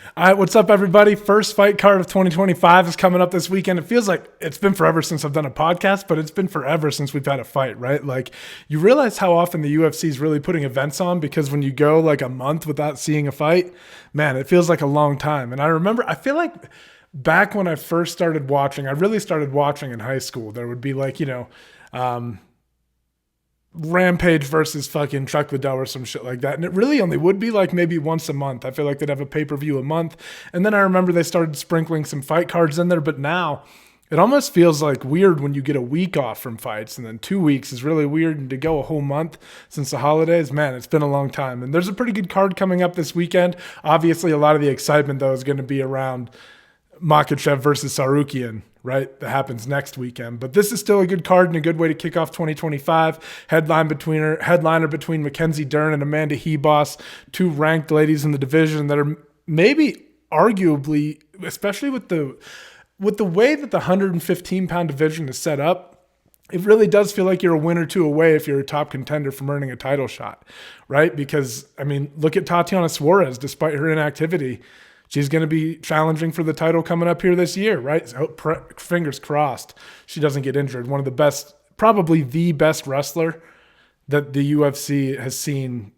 All right, what's up, everybody? First fight card of 2025 is coming up this weekend. It feels like it's been forever since I've done a podcast, but it's been forever since we've had a fight, right? Like, you realize how often the UFC is really putting events on because when you go like a month without seeing a fight, man, it feels like a long time. And I feel like back when I first started watching, I really started watching in high school. There would be like, Rampage versus fucking Chuck Liddell or some shit like that. And it really only would be like maybe once a month. I feel like they'd have a pay-per-view a month. And then I remember they started sprinkling some fight cards in there. But now it almost feels like weird when you get a week off from fights. And then 2 weeks is really weird. And to go a whole month since the holidays, man, it's been a long time. And there's a pretty good card coming up this weekend. Obviously, a lot of the excitement, though, is going to be around Makhachev versus Sarukian, right? That happens next weekend. But this is still a good card and a good way to kick off 2025. Headliner between Mackenzie Dern and Amanda Ribas, two ranked ladies in the division that are maybe arguably, especially with the way that the 115-pound division is set up, it really does feel like you're a win or two away if you're a top contender from earning a title shot, right? Because, I mean, look at Tatiana Suarez, despite her inactivity. She's going to be challenging for the title coming up here this year, right? So fingers crossed she doesn't get injured. One of the best, probably the best wrestler that the UFC has seen,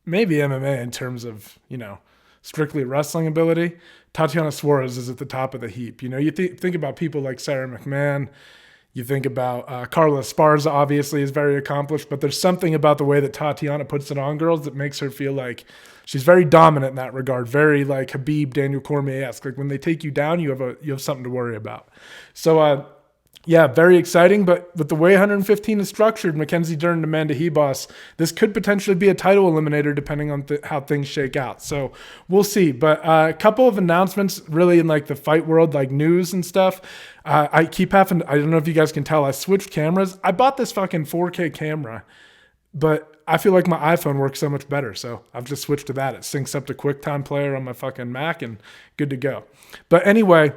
maybe MMA in terms of, strictly wrestling ability. Tatiana Suarez is at the top of the heap. You think about people like Sarah McMahon. You think about Carla Esparza, obviously, is very accomplished, but there's something about the way that Tatiana puts it on girls that makes her feel like she's very dominant in that regard, very like Khabib, Daniel Cormier-esque. Like when they take you down, you have something to worry about. So, yeah, very exciting. But with the way 115 is structured, Mackenzie Dern and Amanda Ribas, this could potentially be a title eliminator depending on how things shake out. So we'll see. But a couple of announcements really in like the fight world, like news and stuff. I don't know if you guys can tell, I switched cameras. I bought this fucking 4K camera, but I feel like my iPhone works so much better. So I've just switched to that. It syncs up to QuickTime Player on my fucking Mac and good to go. But anyway,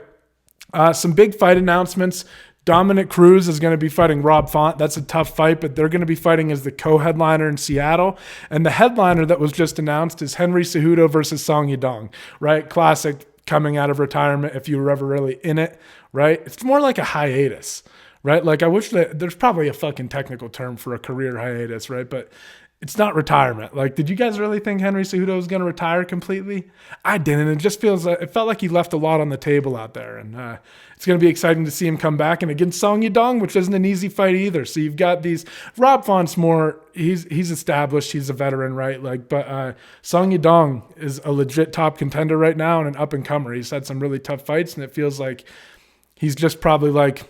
some big fight announcements. Dominic Cruz is going to be fighting Rob Font. That's a tough fight, but they're going to be fighting as the co-headliner in Seattle. And the headliner that was just announced is Henry Cejudo versus Song Yadong, right? Classic coming out of retirement if you were ever really in it, right? It's more like a hiatus, right? Like I wish that there's probably a fucking technical term for a career hiatus, right? But it's not retirement. Like, did you guys really think Henry Cejudo was going to retire completely? I didn't. It felt like he left a lot on the table out there. And it's going to be exciting to see him come back. And against Song Yadong, which isn't an easy fight either. So you've got these, Rob Font's more, he's established, he's a veteran, right? Like, but Song Yadong is a legit top contender right now and an up and comer. He's had some really tough fights and it feels like he's just probably like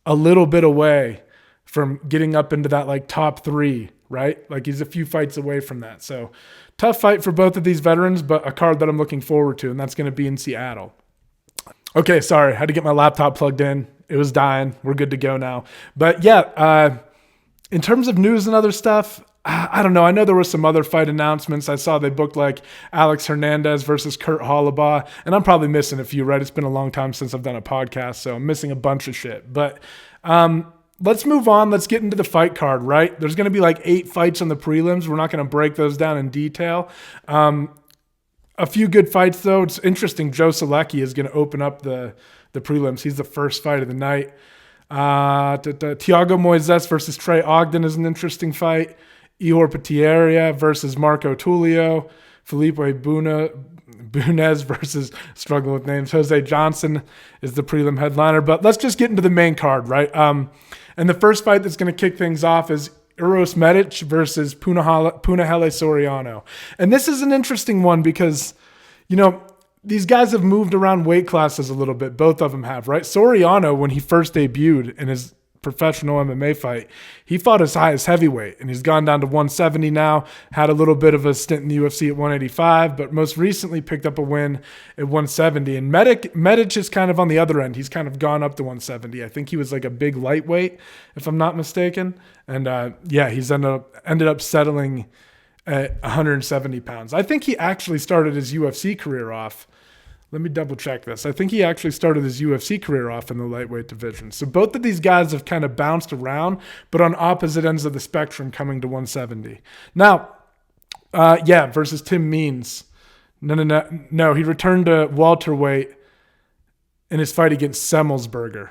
a little bit away from getting up into that like top three, right? Like he's a few fights away from that. So tough fight for both of these veterans, but a card that I'm looking forward to, and that's going to be in Seattle. Okay, sorry, had to get my laptop plugged in. It was dying. We're good to go now. But yeah, in terms of news and other stuff, I don't know. I know there were some other fight announcements. I saw they booked like Alex Hernandez versus Kurt Hollabaugh, and I'm probably missing a few, right? It's been a long time since I've done a podcast, so I'm missing a bunch of shit. But let's move on. Let's get into the fight card, right? There's going to be like 8 fights on the prelims. We're not going to break those down in detail. A few good fights, though. It's interesting. Joe Selecki is going to open up the prelims. He's the first fight of the night. Thiago Moises versus Trey Ogden is an interesting fight. Ihor Potieria versus Marco Tulio. Felipe Bunez versus, struggling with names, Jose Johnson is the prelim headliner. But let's just get into the main card, right? And the first fight that's going to kick things off is Uros Medic versus Punahele Soriano. And this is an interesting one because, these guys have moved around weight classes a little bit. Both of them have, right? Soriano, when he first debuted in his professional MMA fight, he fought as high as heavyweight, and he's gone down to 170 now, had a little bit of a stint in the UFC at 185, but most recently picked up a win at 170. And Medic is kind of on the other end. He's kind of gone up to 170. I think he was like a big lightweight, if I'm not mistaken. And he's ended up settling at 170 pounds. I think he actually started his UFC career off. Let me double check this. I think he actually started his UFC career off in the lightweight division. So both of these guys have kind of bounced around, but on opposite ends of the spectrum coming to 170. Now, versus Tim Means. No. He returned to welterweight in his fight against Semmelsberger,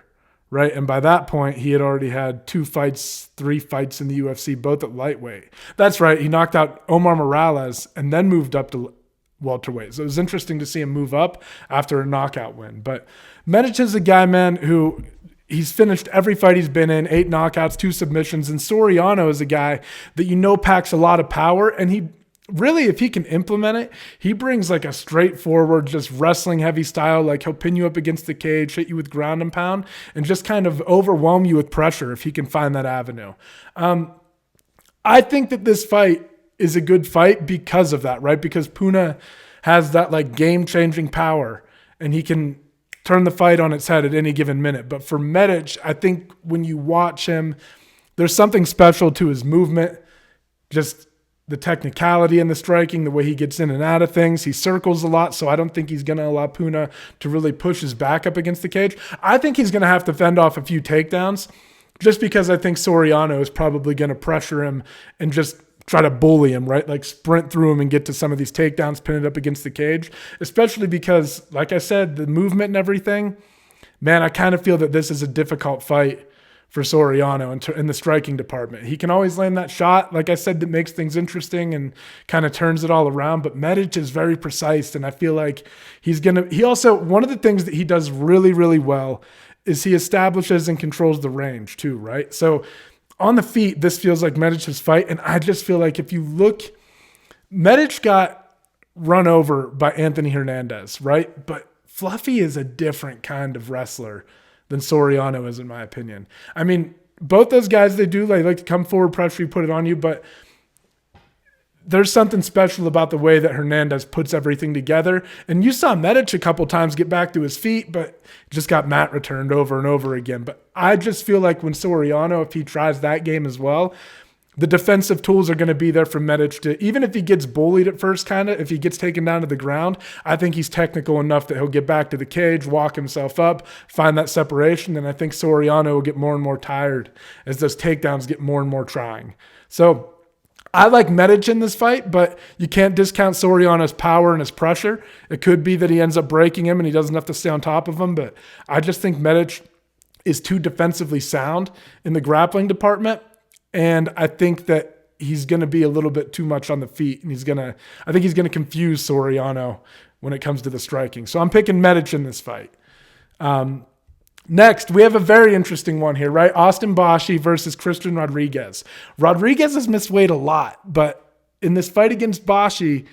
right? And by that point, he had already had 3 fights in the UFC, both at lightweight. That's right. He knocked out Omar Morales and then moved up to welterweight. So it was interesting to see him move up after a knockout win. But Medic is a guy, man, who he's finished every fight he's been in, 8 knockouts, 2 submissions. And Soriano is a guy that packs a lot of power. And he really, if he can implement it, he brings like a straightforward, just wrestling heavy style. Like he'll pin you up against the cage, hit you with ground and pound, and just kind of overwhelm you with pressure if he can find that avenue. I think that this fight is a good fight because of that, right? Because Puna has that like game-changing power, and he can turn the fight on its head at any given minute. But for Medic, I think when you watch him, there's something special to his movement, just the technicality in the striking, the way he gets in and out of things. He circles a lot, so I don't think he's going to allow Puna to really push his back up against the cage. I think he's going to have to fend off a few takedowns just because I think Soriano is probably going to pressure him and just try to bully him, right? Like sprint through him and get to some of these takedowns, pin it up against the cage, especially because, like I said, the movement and everything, man, I kind of feel that this is a difficult fight for Soriano in the striking department. He can always land that shot, like I said, that makes things interesting and kind of turns it all around. But Medic is very precise, and I feel like he also, one of the things that he does really, really well is he establishes and controls the range too, right? So on the feet, this feels like Medic's fight, and I just feel like if you look, Medic got run over by Anthony Hernandez, right? But Fluffy is a different kind of wrestler than Soriano is, in my opinion. I mean, both those guys, they like to come forward, pressure you, put it on you, but there's something special about the way that Hernandez puts everything together. And you saw Medic a couple times get back to his feet, but just got mat returned over and over again. But I just feel like when Soriano, if he tries that game as well, the defensive tools are going to be there for Medic to, even if he gets bullied at first, if he gets taken down to the ground, I think he's technical enough that he'll get back to the cage, walk himself up, find that separation. And I think Soriano will get more and more tired as those takedowns get more and more trying. So I like Medic in this fight, but you can't discount Soriano's power and his pressure. It could be that he ends up breaking him and he doesn't have to stay on top of him, but I just think Medic is too defensively sound in the grappling department. And I think that he's going to be a little bit too much on the feet, and I think he's going to confuse Soriano when it comes to the striking. So I'm picking Medic in this fight. Next, we have a very interesting one here, right? Austin Bashi versus Christian Rodriguez. Rodriguez has missed weight a lot, but in this fight against Bashi,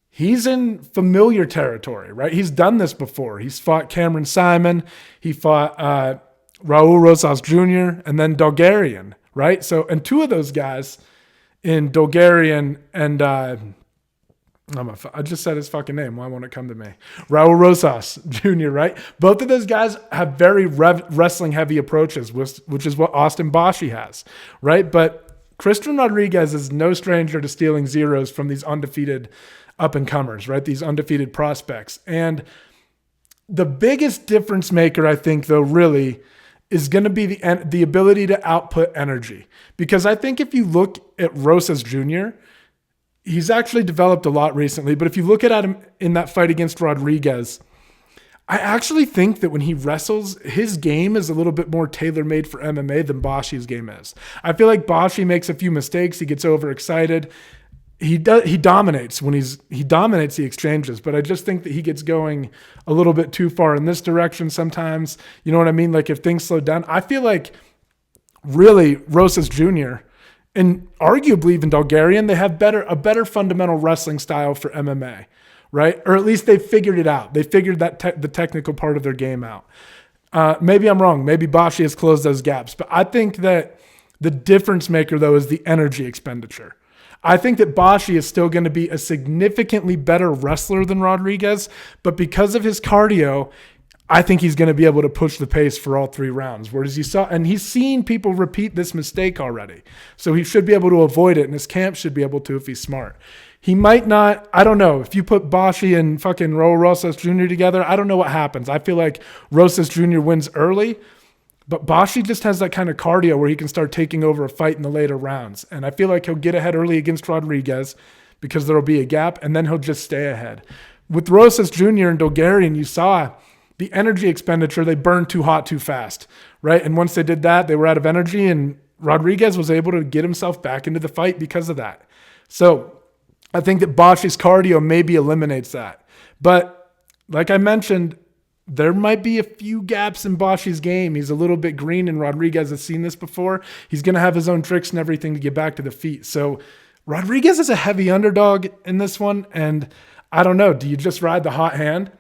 he's in familiar territory, right? He's done this before. He's fought Cameron Simon. He fought Raul Rosas Jr. and then Dolgarian, right? So, and 2 of those guys in Dolgarian and I just said his fucking name. Why won't it come to me? Raul Rosas Jr., right? Both of those guys have very wrestling heavy approaches, which is what Austin Bashi has, right? But Christian Rodriguez is no stranger to stealing zeros from these undefeated up-and-comers, right? These undefeated prospects. And the biggest difference maker, I think, though, really is going to be the ability to output energy. Because I think if you look at Rosas Jr., he's actually developed a lot recently, but if you look at him in that fight against Rodriguez, I actually think that when he wrestles, his game is a little bit more tailor-made for MMA than Bashi's game is. I feel like Bashi makes a few mistakes. He gets overexcited. He dominates he dominates the exchanges, but I just think that he gets going a little bit too far in this direction sometimes. You know what I mean? Like if things slow down, I feel like really Rosas Jr. and arguably even Dolgarian, they have a better fundamental wrestling style for MMA, right? Or at least they figured it out. They figured that the technical part of their game out. Maybe I'm wrong. Maybe Bashi has closed those gaps, but I think that the difference maker though is the energy expenditure. I think that Bashi is still going to be a significantly better wrestler than Rodriguez, but because of his cardio, I think he's going to be able to push the pace for all 3 rounds. Whereas he's seen people repeat this mistake already. So he should be able to avoid it, and his camp should be able to if he's smart. He might not, I don't know. If you put Bashi and fucking Raul Rosas Jr. together, I don't know what happens. I feel like Rosas Jr. wins early, but Bashi just has that kind of cardio where he can start taking over a fight in the later rounds. And I feel like he'll get ahead early against Rodriguez, because there will be a gap, and then he'll just stay ahead. With Rosas Jr. and Dolgarian, you saw the energy expenditure, they burned too hot too fast, right? And once they did that, they were out of energy, and Rodriguez was able to get himself back into the fight because of that. So I think that Boschi's cardio maybe eliminates that. But like I mentioned, there might be a few gaps in Boschi's game. He's a little bit green, and Rodriguez has seen this before. He's going to have his own tricks and everything to get back to the feet. So Rodriguez is a heavy underdog in this one, and I don't know. Do you just ride the hot hand?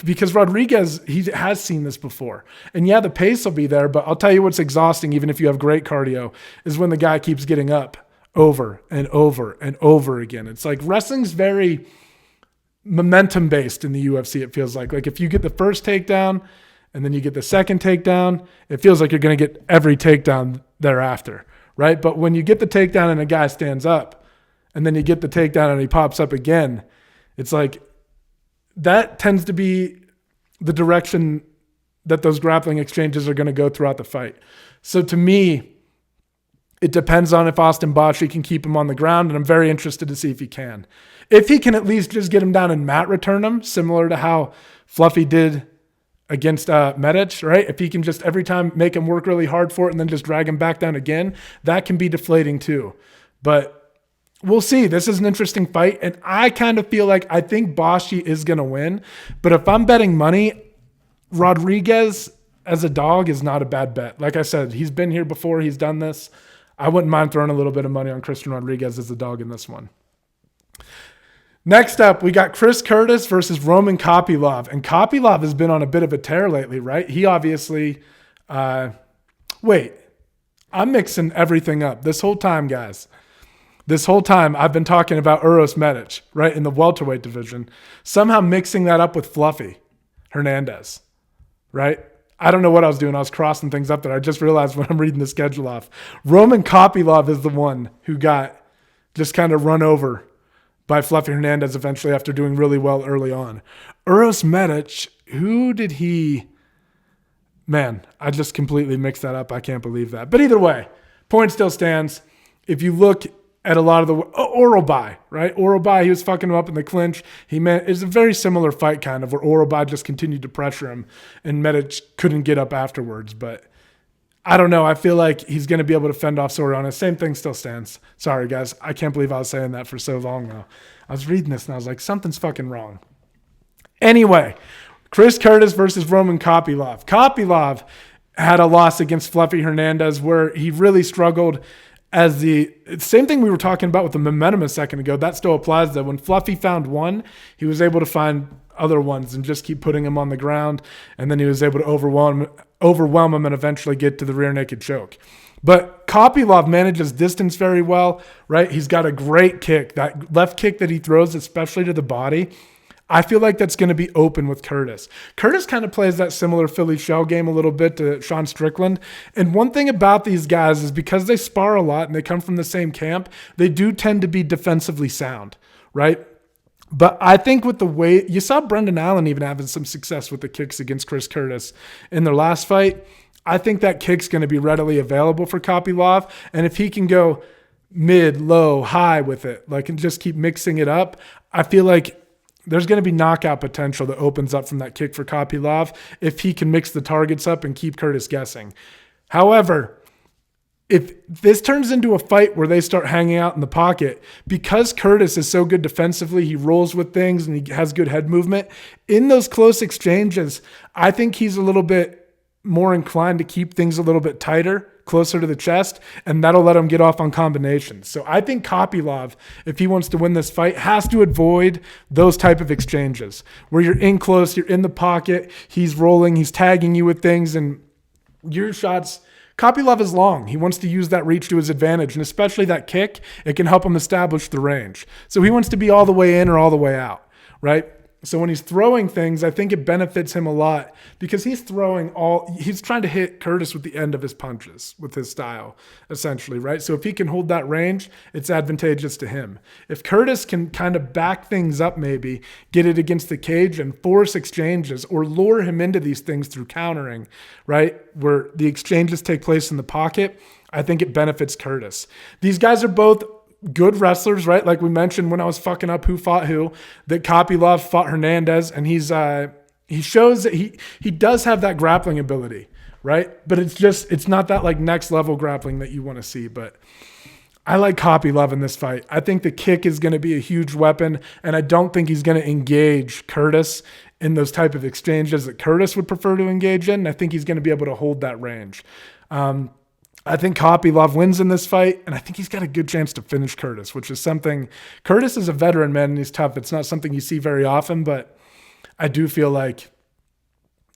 Because Rodriguez, he has seen this before. And yeah, the pace will be there, but I'll tell you what's exhausting, even if you have great cardio, is when the guy keeps getting up over and over and over again. It's like wrestling's very momentum based in the UFC, it feels like. Like if you get the first takedown and then you get the second takedown, it feels like you're going to get every takedown thereafter, right? But when you get the takedown and a guy stands up and then you get the takedown and he pops up again, it's like that tends to be the direction that those grappling exchanges are going to go throughout the fight. So to me, it depends on if Austin Boschi can keep him on the ground, and I'm very interested to see if he can. If he can at least just get him down and mat return him, similar to how Fluffy did against Medic, right? If he can just every time make him work really hard for it and then just drag him back down again, that can be deflating too. But we'll see. This is an interesting fight, and I kind of feel like I think Boschi is going to win. But if I'm betting money, Rodriguez as a dog is not a bad bet. Like I said, he's been here before. He's done this. I wouldn't mind throwing a little bit of money on Christian Rodriguez as the dog in this one. Next up, we got Chris Curtis versus Roman Kopylov. And Kopylov has been on a bit of a tear lately, right? He obviously... wait, I'm mixing everything up. This whole time, guys. This whole time, I've been talking about Uros Medic, right, in the welterweight division. Somehow mixing that up with Fluffy Hernandez, right? I don't know what I was doing. I was crossing things up there. I just realized when I'm reading the schedule off. Roman Kopylov is the one who got just kind of run over by Fluffy Hernandez eventually after doing really well early on. Uros Medic, who did he... Man, I just completely mixed that up. I can't believe that. But either way, point still stands. If you look at a lot of the... Orobai, right? Orobai, he was fucking him up in the clinch. It's a very similar fight kind of where Orobai just continued to pressure him and Medic couldn't get up afterwards. But I don't know. I feel like he's going to be able to fend off Soriano. Same thing still stands. Sorry, guys. I can't believe I was saying that for so long now. I was reading this and I was like, something's fucking wrong. Anyway, Chris Curtis versus Roman Kopylov. Kopylov had a loss against Fluffy Hernandez where he really struggled as the same thing we were talking about with the momentum a second ago. That still applies though. When Fluffy found one, he was able to find other ones and just keep putting him on the ground. And then he was able to overwhelm him and eventually get to the rear naked choke. But Kopylov manages distance very well, right? He's got a great kick. That left kick that he throws, especially to the body, I feel like that's going to be open with Curtis. Curtis kind of plays that similar Philly shell game a little bit to Sean Strickland. And one thing about these guys is because they spar a lot and they come from the same camp, they do tend to be defensively sound, right? But I think with the way you saw Brendan Allen even having some success with the kicks against Chris Curtis in their last fight, I think that kick's going to be readily available for Kopylov. And if he can go mid, low, high with it, like and just keep mixing it up, I feel like there's going to be knockout potential that opens up from that kick for Kopylov if he can mix the targets up and keep Curtis guessing. However, if this turns into a fight where they start hanging out in the pocket, because Curtis is so good defensively, he rolls with things and he has good head movement, in those close exchanges, I think he's a little bit more inclined to keep things a little bit tighter, closer to the chest, and that'll let him get off on combinations. So I think Kopylov, if he wants to win this fight, has to avoid those type of exchanges where you're in close, you're in the pocket, he's rolling, he's tagging you with things, and your shots... Kopylov is long. He wants to use that reach to his advantage, and especially that kick, it can help him establish the range. So he wants to be all the way in or all the way out, right? So when he's throwing things, I think it benefits him a lot because he's trying to hit Curtis with the end of his punches with his style, essentially, right? So if he can hold that range, it's advantageous to him. If Curtis can kind of back things up maybe, get it against the cage and force exchanges or lure him into these things through countering, right? Where the exchanges take place in the pocket, I think it benefits Curtis. These guys are both good wrestlers, right? Like we mentioned when I was fucking up who fought who, that Kopylov fought Hernandez, and he shows that he does have that grappling ability, right? But it's not that like next level grappling that you want to see. But I like Kopylov in this fight. I think the kick is going to be a huge weapon, and I don't think he's going to engage Curtis in those type of exchanges that Curtis would prefer to engage in. And I think he's going to be able to hold that range. I think Kopylov wins in this fight, and I think he's got a good chance to finish Curtis, which is something. Curtis is a veteran, man, and he's tough. It's not something you see very often, but I do feel like,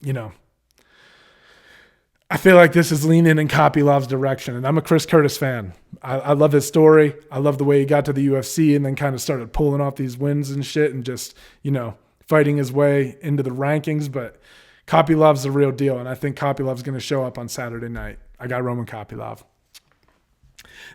I feel like this is leaning in Kopylov's direction, and I'm a Chris Curtis fan. I love his story. I love the way he got to the UFC and then kind of started pulling off these wins and shit and just, fighting his way into the rankings. But Kopylov's the real deal, and I think Kopylov's going to show up on Saturday night. I got Roman Kopylov.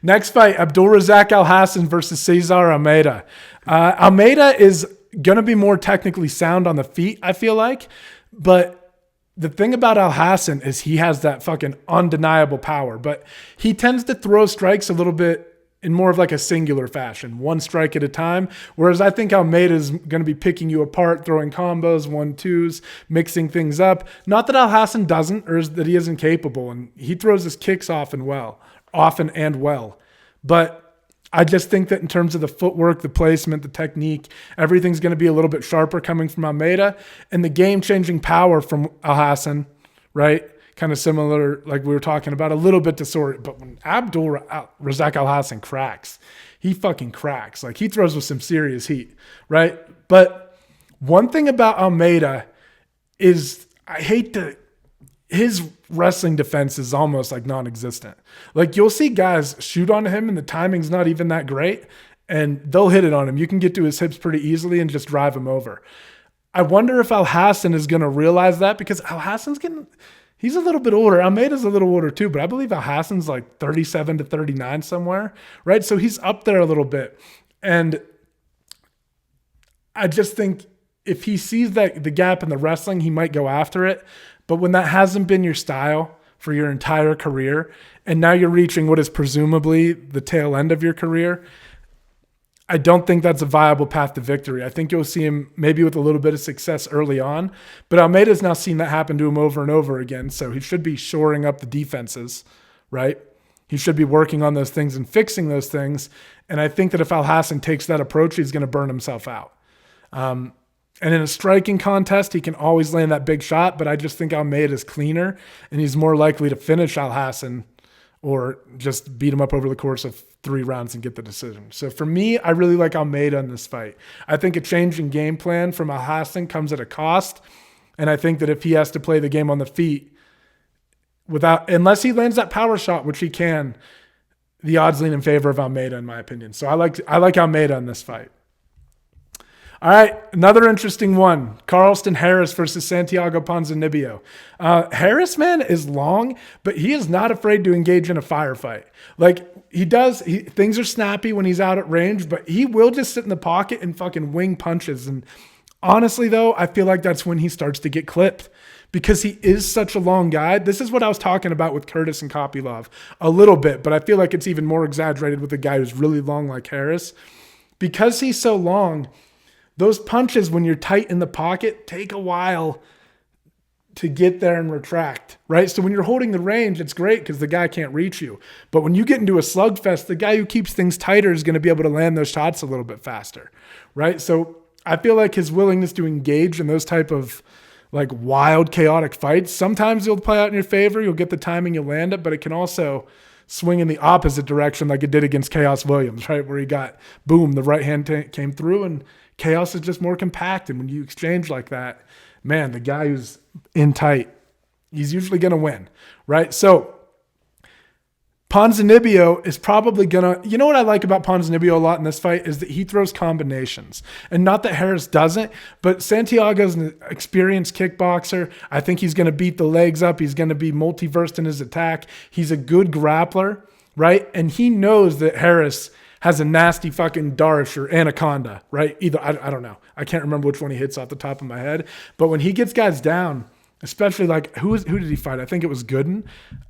Next fight, Abdulrazak Alhassan versus Cesar Almeida. Almeida is going to be more technically sound on the feet, I feel like. But the thing about Alhassan is he has that fucking undeniable power. But he tends to throw strikes a little bit in more of like a singular fashion, one strike at a time. Whereas I think Almeida is going to be picking you apart, throwing combos, 1-2s, mixing things up. Not that Alhassan doesn't, or that he isn't capable. And he throws his kicks often and well. But I just think that in terms of the footwork, the placement, the technique, everything's going to be a little bit sharper coming from Almeida. And the game-changing power from Alhassan, right? Kind of similar, like we were talking about, a little bit disordered. But when Abdulrazak Alhassan cracks, he fucking cracks. Like he throws with some serious heat, right? But one thing about Almeida is his wrestling defense is almost like non-existent. Like you'll see guys shoot on him and the timing's not even that great and they'll hit it on him. You can get to his hips pretty easily and just drive him over. I wonder if Alhassan is going to realize that, because he's a little bit older. Almeida's a little older too, but I believe Alhassan's like 37 to 39 somewhere, right? So he's up there a little bit. And I just think if he sees that the gap in the wrestling, he might go after it. But when that hasn't been your style for your entire career, and now you're reaching what is presumably the tail end of your career, I don't think that's a viable path to victory. I think you'll see him maybe with a little bit of success early on, but Almeida's now seen that happen to him over and over again, so he should be shoring up the defenses, right? He should be working on those things and fixing those things, and I think that if Alhassan takes that approach, he's going to burn himself out. And in a striking contest, he can always land that big shot, but I just think Almeida is cleaner, and he's more likely to finish Alhassan or just beat him up over the course of 3 rounds and get the decision. So for me, I really like Almeida in this fight. I think a change in game plan from Alhassan comes at a cost, and I think that if he has to play the game on the feet, unless he lands that power shot, which he can, the odds lean in favor of Almeida, in my opinion. So I like Almeida in this fight. All right, another interesting one. Carlston Harris versus Santiago Ponzinibbio. Harris, man, is long, but he is not afraid to engage in a firefight. Like, things are snappy when he's out at range, but he will just sit in the pocket and fucking wing punches. And honestly, though, I feel like that's when he starts to get clipped, because he is such a long guy. This is what I was talking about with Curtis and Kopylov a little bit, but I feel like it's even more exaggerated with a guy who's really long like Harris. Because he's so long, those punches, when you're tight in the pocket, take a while to get there and retract, right? So when you're holding the range, it's great because the guy can't reach you. But when you get into a slugfest, the guy who keeps things tighter is going to be able to land those shots a little bit faster, right? So I feel like his willingness to engage in those type of like wild, chaotic fights, sometimes it'll play out in your favor. You'll get the timing, you'll land it, but it can also swing in the opposite direction like it did against Chaos Williams, right? Where he got, boom, the right hand came through, and Chaos is just more compact. And when you exchange like that, man, the guy who's in tight, he's usually going to win, right? So Ponzinibbio is probably going to, you know what I like about Ponzinibbio a lot in this fight is that he throws combinations. And not that Harris doesn't, but Santiago's an experienced kickboxer. I think he's going to beat the legs up. He's going to be multiversed in his attack. He's a good grappler, right? And he knows that Harris has a nasty fucking Darsh or Anaconda, right? Either, I don't know. I can't remember which one he hits off the top of my head. But when he gets guys down, especially like, who did he fight? I think it was Gooden.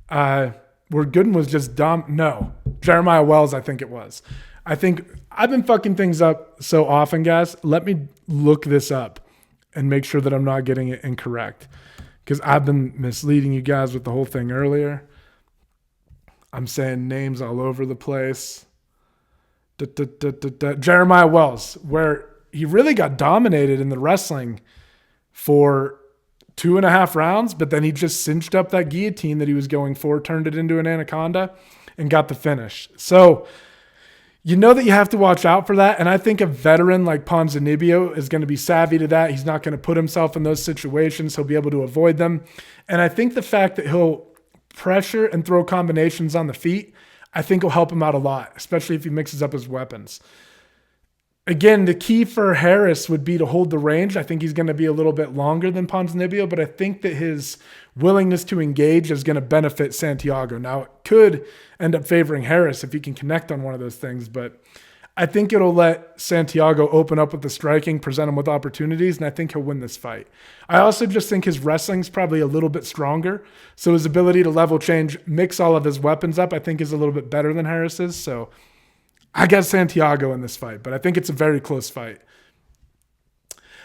Where Gooden was just dumb. No, Jeremiah Wells, I think it was. I think I've been fucking things up so often, guys. Let me look this up and make sure that I'm not getting it incorrect, because I've been misleading you guys with the whole thing earlier. I'm saying names all over the place. Jeremiah Wells, where he really got dominated in the wrestling for 2.5 rounds, but then he just cinched up that guillotine that he was going for, turned it into an anaconda, and got the finish. So you know that you have to watch out for that. And I think a veteran like Ponzinibbio is going to be savvy to that. He's not going to put himself in those situations. He'll be able to avoid them. And I think the fact that he'll pressure and throw combinations on the feet, I think will help him out a lot, especially if he mixes up his weapons. Again, the key for Harris would be to hold the range. I think he's going to be a little bit longer than Ponzinibbio, but I think that his willingness to engage is going to benefit Santiago. Now, it could end up favoring Harris if he can connect on one of those things, but I think it'll let Santiago open up with the striking, present him with opportunities, and I think he'll win this fight. I also just think his wrestling's probably a little bit stronger, so his ability to level change, mix all of his weapons up, I think is a little bit better than Harris's, so I got Santiago in this fight, but I think it's a very close fight.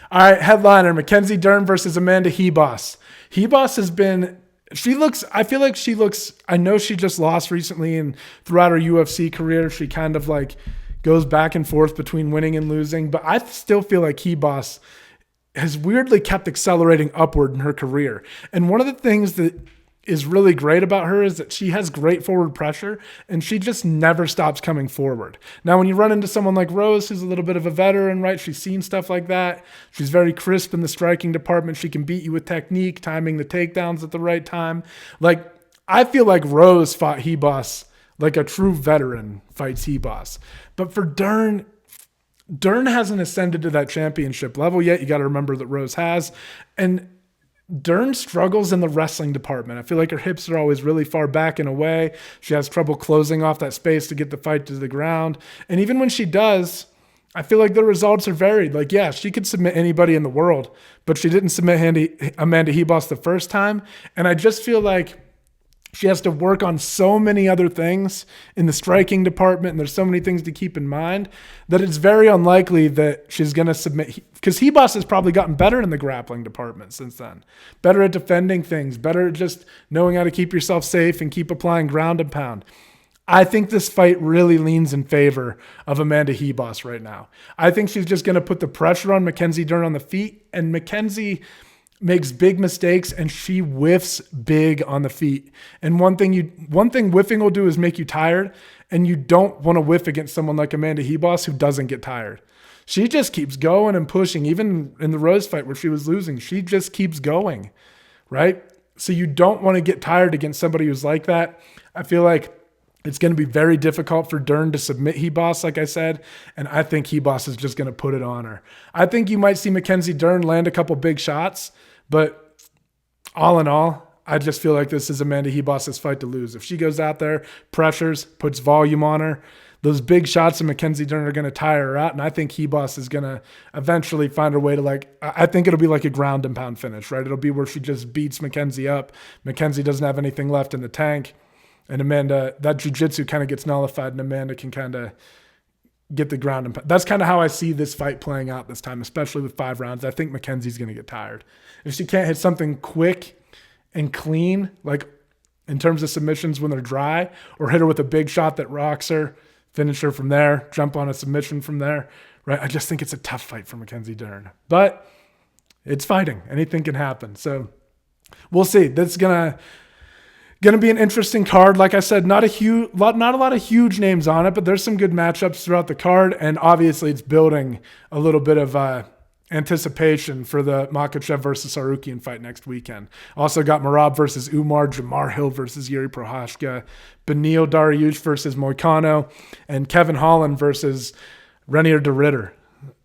All right, headliner, Mackenzie Dern versus Amanda Ribas. Ribas has been, I know she just lost recently, and throughout her UFC career, she kind of like goes back and forth between winning and losing, but I still feel like Ribas has weirdly kept accelerating upward in her career. And one of the things that is really great about her is that she has great forward pressure and she just never stops coming forward. Now, when you run into someone like Rose, who's a little bit of a veteran, right? She's seen stuff like that. She's very crisp in the striking department. She can beat you with technique, timing the takedowns at the right time. Like, I feel like Rose fought Ribas like a true veteran fights Ribas. But for Dern hasn't ascended to that championship level yet. You got to remember that Rose has. And Dern struggles in the wrestling department. I feel like her hips are always really far back and away. She has trouble closing off that space to get the fight to the ground. And even when she does, I feel like the results are varied. Like, yeah, she could submit anybody in the world, but she didn't submit Amanda Ribas the first time. And I just feel like she has to work on so many other things in the striking department, and there's so many things to keep in mind that it's very unlikely that she's going to submit, because Ribas has probably gotten better in the grappling department since then. Better at defending things, better at just knowing how to keep yourself safe and keep applying ground and pound. I think this fight really leans in favor of Amanda Ribas right now. I think she's just going to put the pressure on Mackenzie Dern on the feet, and Mackenzie makes big mistakes and she whiffs big on the feet. And one thing whiffing will do is make you tired, and you don't want to whiff against someone like Amanda Ribas who doesn't get tired. She just keeps going and pushing. Even in the Rose fight where she was losing, she just keeps going, right? So you don't want to get tired against somebody who's like that. I feel like it's going to be very difficult for Dern to submit Ribas, like I said, and I think Ribas is just going to put it on her. I think you might see Mackenzie Dern land a couple big shots, but all in all, I just feel like this is Amanda Ribas' fight to lose. If she goes out there, pressures, puts volume on her, those big shots of Mackenzie Dern are going to tire her out, and I think Ribas is going to eventually find her way to I think it'll be like a ground and pound finish, right? It'll be where she just beats Mackenzie up. Mackenzie doesn't have anything left in the tank. And Amanda, that jiu-jitsu kind of gets nullified, and Amanda can kind of get the ground. And that's kind of how I see this fight playing out this time, especially with 5 rounds. I think Mackenzie's going to get tired. If she can't hit something quick and clean, like in terms of submissions when they're dry, or hit her with a big shot that rocks her, finish her from there, jump on a submission from there, right? I just think it's a tough fight for Mackenzie Dern. But it's fighting. Anything can happen. So we'll see. That's going to be an interesting card. Like I said, not a lot of huge names on it, but there's some good matchups throughout the card. And obviously it's building a little bit of anticipation for the Makhachev versus Sarukian fight next weekend. Also got Merab versus Umar, Jamar Hill versus Yuri Prohashka, Benil Dariush versus Moicano, and Kevin Holland versus Renier de Ritter.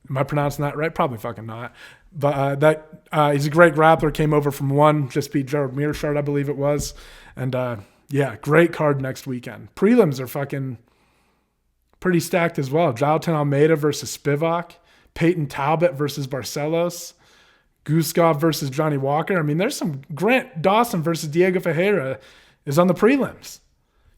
Am I pronouncing that right? Probably fucking not. But he's a great grappler, came over from one, just beat Jared Mearshart, I believe it was. And yeah, great card next weekend. Prelims are fucking pretty stacked as well. Jailton Almeida versus Spivak, Peyton Talbot versus Barcelos, Guskov versus Johnny Walker. I mean, there's some Grant Dawson versus Diego Ferreira is on the prelims.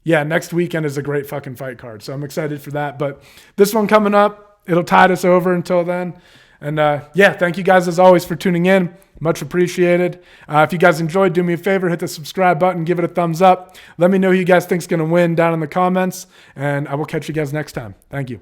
yeah, next weekend is a great fucking fight card. So I'm excited for that. But this one coming up, it'll tide us over until then. And yeah, thank you guys as always for tuning in. Much appreciated. If you guys enjoyed, do me a favor, hit the subscribe button, give it a thumbs up. Let me know who you guys think's going to win down in the comments. And I will catch you guys next time. Thank you.